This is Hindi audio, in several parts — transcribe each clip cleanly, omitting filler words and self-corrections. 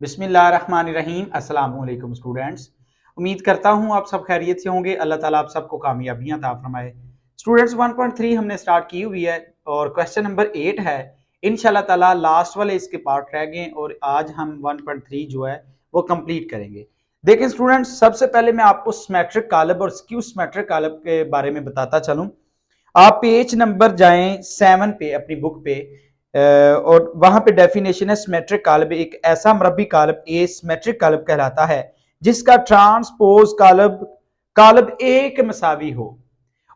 बिस्मिल्लाहिर्रहमानिर्रहीम। अस्सलाम वालेकुम स्टूडेंट्स। उम्मीद करता हूँ आप सब खैरियत से होंगे। अल्लाह ताला आप सबको कामयाबियां अता फरमाए। स्टूडेंट्स 1.3 हमने स्टार्ट की हुई है और क्वेश्चन नंबर 8 है। इंशाल्लाह ताला लास्ट वाले इसके पार्ट रह गए और आज हम 1.3 जो है वो कंप्लीट करेंगे। देखें स्टूडेंट्स, सबसे पहले मैं आपको सिमेट्रिक कॉलम और स्क्यू सिमेट्रिक कॉलम के बारे में बताता चलूं। आप पेज नंबर जाएं 7 पे अपनी बुक पे और वहां पे डेफिनेशन है सिमेट्रिक कॉलम एक ऐसा मरबी कॉलम ए सिमेट्रिक कॉलम कहलाता है जिसका ट्रांसपोज कॉलम कॉलम ए के मसावी हो।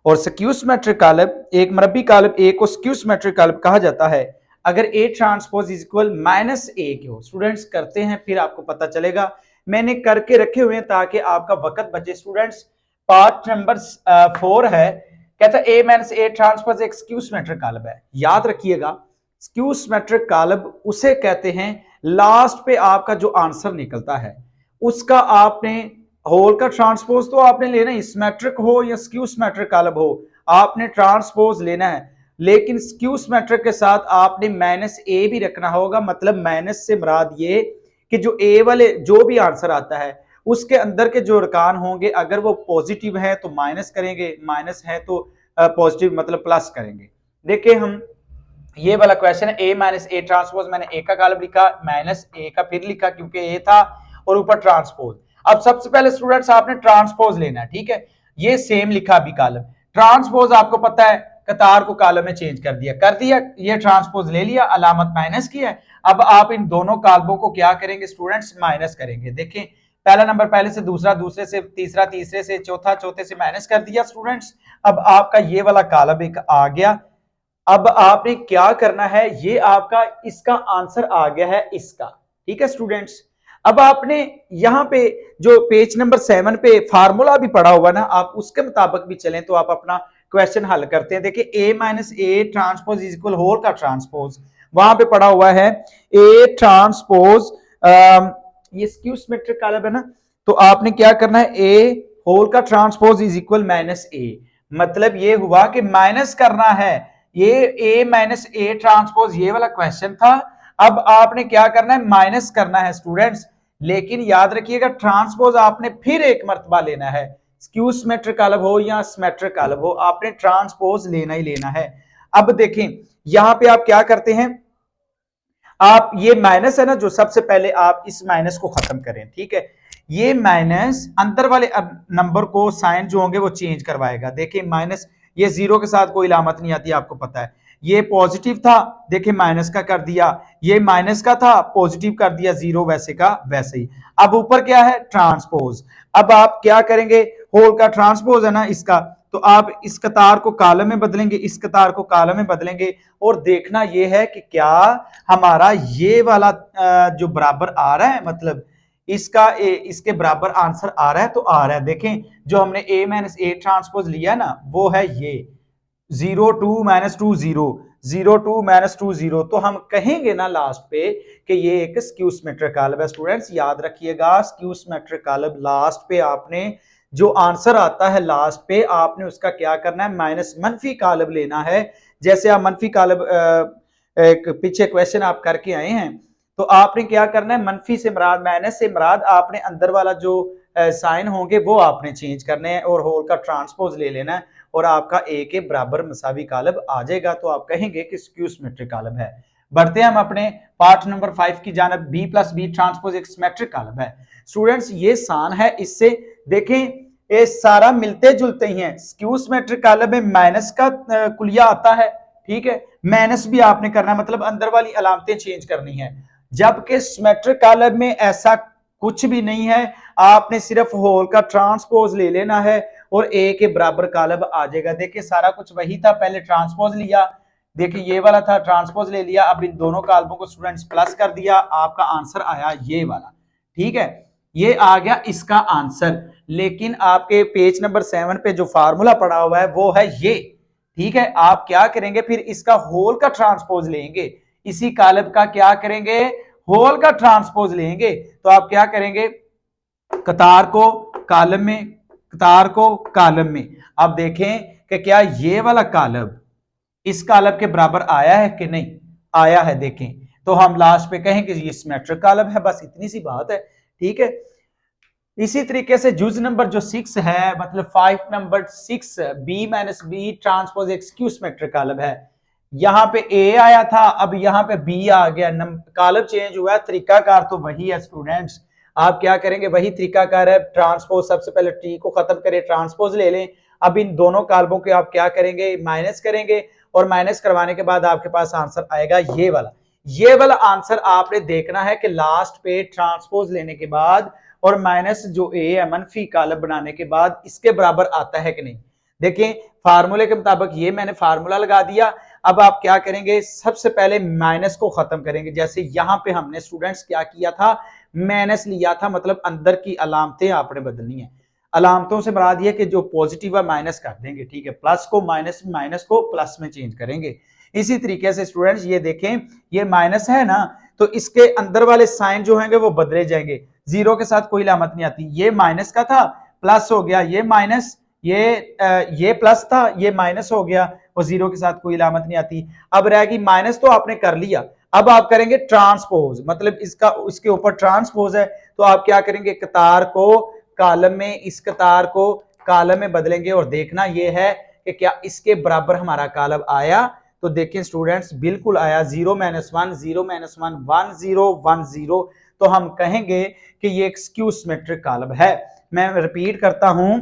और स्क्यू सिमेट्रिक कॉलम एक मरबी कॉलम ए को स्क्यू सिमेट्रिक कॉलम कहा जाता है अगर A transpose is equal minus A के हो। स्टूडेंट्स करते हैं फिर आपको पता चलेगा। मैंने करके रखे हुए हैं ताकि आपका वक्त बचे। स्टूडेंट्स पार्ट नंबर 4 है, कहता है ए माइनस ए ट्रांसपोज एक स्क्यू सिमेट्रिक कॉलम है। याद रखिएगा, स्क्यू सिमेट्रिक कॉलम उसे कहते हैं लास्ट पे आपका जो आंसर निकलता है उसका आपने होल का ट्रांसपोज तो आपने लेना ही, सिमेट्रिक हो या स्क्यू सिमेट्रिक कॉलम हो आपने ट्रांसपोज लेना है। लेकिन स्क्यू सिमेट्रिक के साथ आपने माइनस ए भी रखना होगा। मतलब माइनस से मुराद ये कि जो ए वाले जो भी आंसर आता है उसके अंदर के जो रकान होंगे अगर वो पॉजिटिव है तो माइनस करेंगे, माइनस है तो पॉजिटिव मतलब प्लस करेंगे। देखिए हम ये वाला क्वेश्चन है ए माइनस ए ट्रांसपोज, मैंने ए का कॉलम लिखा, माइनस ए का फिर लिखा क्योंकि ए था और ऊपर ट्रांसपोज। अब सबसे पहले स्टूडेंट्स आपने ट्रांसपोज लेना है, ठीक है। ये सेम लिखा अभी कॉलम ट्रांसपोज, आपको पता है कतार को कॉलम में चेंज कर दिया, ये ट्रांसपोज ले लिया, अलामत माइनस की है। अब आप इन दोनों कॉलमों को क्या करेंगे स्टूडेंट्स, माइनस करेंगे। देखें पहला नंबर पहले से, दूसरा दूसरे से, तीसरा तीसरे से, चौथा चौथे से माइनस कर दिया स्टूडेंट्स। अब आपका ये वाला कॉलम एक आ गया। अब आपने क्या करना है, ये आपका इसका आंसर आ गया है इसका, ठीक है स्टूडेंट्स। अब आपने यहां पे जो पेज नंबर 7 पे फार्मूला भी पढ़ा हुआ ना, आप उसके मुताबिक भी चलें तो आप अपना क्वेश्चन हल करते हैं। देखिए A minus A transpose is equal whole का ट्रांसपोज, वहां पे पढ़ा हुआ है ए ट्रांसपोज, ये स्क्यू सिमेट्रिक कॉलम है ना, तो आपने क्या करना है ए होल का transpose is equal minus A. मतलब ये हुआ कि माइनस करना है, ये ए माइनस ए ट्रांसपोज ये वाला क्वेश्चन था। अब आपने क्या करना है, माइनस करना है स्टूडेंट्स। लेकिन याद रखिएगा ट्रांसपोज आपने फिर एक मर्तबा लेना है, स्क्यू सिमेट्रिक कॉलम हो या सिमेट्रिक कॉलम हो, आपने ट्रांसपोज लेना ही लेना है। अब देखें यहां पे आप क्या करते हैं, आप ये माइनस है ना, जो सबसे पहले आप इस माइनस को खत्म करें, ठीक है। ये माइनस अंदर वाले नंबर को साइन जो होंगे वो चेंज करवाएगा। देखिए माइनस, ये जीरो के साथ कोई इलामत नहीं आती, आपको पता है। ये पॉजिटिव था, देखिए माइनस का कर दिया, ये माइनस का था पॉजिटिव कर दिया, जीरो वैसे का वैसे ही। अब ऊपर क्या है, ट्रांसपोज। अब आप क्या करेंगे, होल का ट्रांसपोज है ना इसका, तो आप इस कतार को कॉलम में बदलेंगे, इस कतार को कॉलम में बदलेंगे और देखना यह है कि क्या हमारा ये वाला जो बराबर आ रहा है, मतलब इसका इसके बराबर आंसर आ रहा है तो आ रहा है। देखें जो हमने ए माइनस ए ट्रांसपोज लिया ना वो है ये 0 2 - 2 0, 0 2 - 2 0। तो हम कहेंगे ना लास्ट पे कि ये एक स्क्यू सिमेट्रिक कॉलम है। स्टूडेंट्स याद रखिएगा, स्क्यू सिमेट्रिक कॉलम लास्ट पे आपने जो आंसर आता है लास्ट पे आपने उसका क्या करना है, माइनस मनफी कॉलम लेना है। जैसे आप मनफी कॉलम एक पीछे क्वेश्चन आप करके आए हैं, तो आपने क्या करना है, मनफी से मुराद, माइनस से मुराद आपने अंदर वाला जो साइन होंगे वो आपने चेंज करने हैं और होल का ट्रांसपोज ले लेना है और आपका ए के बराबर मसावी कॉलम आ जाएगा। तो आप कहेंगे कि स्क्यू सिमेट्रिक कॉलम है। बढ़ते हैं हम अपने पार्ट नंबर 5 की जानब। बी प्लस बी ट्रांसपोज एक सिमेट्रिक कॉलम है। स्टूडेंट्स ये सान है, इससे देखें ये सारा मिलते जुलते ही हैं। स्क्यू सिमेट्रिक कॉलम में माइनस का कुलिया आता है, ठीक है, माइनस भी आपने करना है, मतलब अंदर वाली अलामतें चेंज करनी है। जबकि सिमेट्रिक कॉलम में ऐसा कुछ भी नहीं है, आपने सिर्फ होल का ट्रांसपोज ले लेना है और ए के बराबर कॉलम आ जाएगा। देखिए सारा कुछ वही था, पहले ट्रांसपोज लिया, देखिए ये वाला था, ट्रांसपोज ले लिया, अब इन दोनों कॉलमों को स्टूडेंट्स प्लस कर दिया, आपका आंसर आया ये वाला, ठीक है। ये आ गया इसका आंसर। लेकिन आपके पेज नंबर 7 पे जो फार्मूला पड़ा हुआ है वो है ये, ठीक है। आप क्या करेंगे, फिर इसका होल का ट्रांसपोज लेंगे, इसी कॉलम का क्या करेंगे, होल का ट्रांसपोज लेंगे। तो आप क्या करेंगे, कतार को कॉलम में, कतार को कॉलम में। अब देखें कि क्या ये वाला कॉलम इस कॉलम के बराबर आया है कि नहीं आया है। देखें तो हम लास्ट पे कहेंगे ये सिमेट्रिक कॉलम है, बस इतनी सी बात है। ठीक है, इसी तरीके से जुज नंबर जो 6 है, मतलब 5 number 6, B minus B transpose X Q symmetric column है। यहाँ पे ए आया था, अब यहाँ पे बी आ गया, कॉलम चेंज हुआ है, तरीकाकार तो वही है स्टूडेंट्स। आप क्या करेंगे, वही तरीकाकार है, ट्रांसपोज सबसे पहले टी को खत्म करें, ट्रांसपोज ले लें। अब इन दोनों कॉलमों के आप क्या करेंगे, माइनस करेंगे, और माइनस करवाने के बाद आपके पास आंसर आएगा ये वाला। ये वाला आंसर आपने देखना है कि लास्ट पे ट्रांसपोज लेने के बाद और माइनस जो ए है मनफी कॉलम बनाने के बाद इसके बराबर आता है कि नहीं। देखें फार्मूले के मुताबिक ये मैंने फार्मूला लगा दिया। अब आप क्या करेंगे, सबसे पहले माइनस को खत्म करेंगे। जैसे यहां पे हमने स्टूडेंट्स क्या किया था, माइनस लिया था, मतलब अंदर की अलामतें आपने बदलनी है। अलामतों से मुराद ये कि जो पॉजिटिव है माइनस कर देंगे, ठीक है, प्लस को माइनस, माइनस को प्लस में चेंज करेंगे। इसी तरीके से स्टूडेंट्स ये देखें, ये माइनस है ना, तो इसके अंदर वाले साइन जो होंगे वो बदले जाएंगे, जीरो के साथ कोई अलामत नहीं आती। ये माइनस का था, प्लस हो गया, ये माइनस, ये प्लस था, ये माइनस हो गया, और जीरो के साथ कोई अलामत नहीं आती। अब रहेगी माइनस, तो आपने कर लिया। अब आप करेंगे ट्रांसपोज, मतलब इसका इसके ऊपर ट्रांसपोज है, तो आप क्या करेंगे, कतार को कॉलम में, इस कतार को कॉलम में बदलेंगे, और देखना यह है कि क्या इसके बराबर हमारा कॉलम आया। तो देखें स्टूडेंट्स, बिल्कुल आया, 0 -1 0 -1 1 0 1 0। तो हम कहेंगे कि ये एक स्क्यू सिमेट्रिक कॉलम है। मैं रिपीट करता हूं,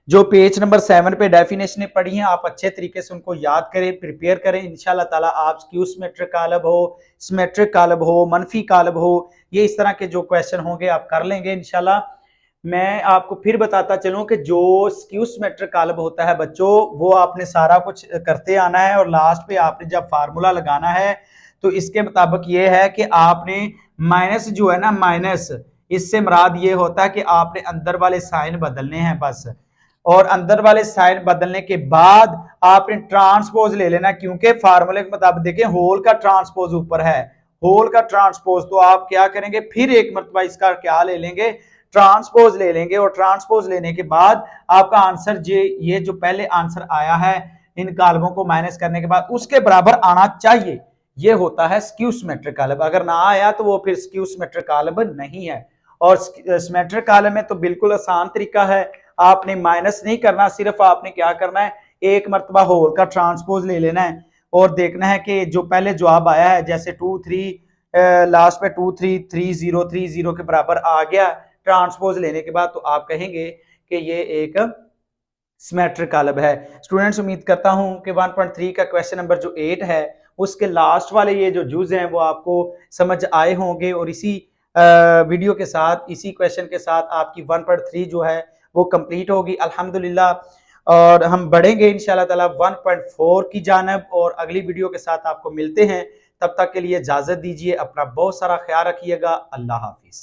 जो पेज नंबर 7 पे डेफिनेशन पढ़ी है, आप अच्छे तरीके से उनको याद करें, प्रिपेयर करें। इंशाल्लाह ताला आप स्क्यू सिमेट्रिक कॉलम हो, सिमेट्रिक कॉलम हो, मनफी कॉलम हो, ये इस तरह के जो क्वेश्चन होंगे आप कर लेंगे इंशाल्लाह। मैं आपको फिर बताता चलूं कि जो स्क्यू सिमेट्रिक कॉलम होता है बच्चों, वो आपने सारा कुछ करते आना है, और लास्ट पे आपने जब फार्मूला लगाना है तो इसके मुताबिक ये है कि आपने माइनस जो है ना, माइनस, इससे मुराद ये होता है कि आपने अंदर वाले साइन बदलने हैं बस, और अंदर वाले साइन बदलने के बाद आपने ट्रांसपोज ले लेना, क्योंकि फार्मूले के मुताबिक देखें होल का ट्रांसपोज ऊपर है, होल का ट्रांसपोज, तो आप क्या करेंगे, फिर एक मरतबा इसका क्या ले लेंगे, ट्रांसपोज ले लेंगे, और ट्रांसपोज लेने के बाद आपका आंसर ये जो पहले आंसर आया है इन कॉलमों को माइनस करने के बाद उसके बराबर आना चाहिए। ये होता है स्क्यू सिमेट्रिक कॉलम। अगर ना आया तो वो फिर स्क्यू सिमेट्रिक कॉलम नहीं है। और सिमेट्रिक कॉलम में तो बिल्कुल आसान तरीका है, आपने माइनस नहीं करना, सिर्फ आपने क्या करना है, एक मरतबा होल का ट्रांसपोज ले लेना है, और देखना है कि जो पहले जवाब आया है, जैसे 2 3 लास्ट में 2 3 3 0 3 0 के बराबर आ गया ट्रांसपोज लेने के बाद, तो आप कहेंगे कि ये एक सिमेट्रिक कॉलम है। स्टूडेंट्स, उम्मीद करता हूं कि 1.3 का क्वेश्चन नंबर जो 8 है उसके लास्ट वाले ये जो जुज हैं वो आपको समझ आए होंगे, और इसी वीडियो के साथ, इसी क्वेश्चन के साथ आपकी 1.3 जो है वो कंप्लीट होगी अल्हम्दुलिल्लाह। और हम बढ़ेंगे इंशाल्लाह ताला 1.4 की जानब, और अगली वीडियो के साथ आपको मिलते हैं। तब तक के लिए इजाजत दीजिए, अपना बहुत सारा ख्याल रखिएगा। अल्लाह हाफिज।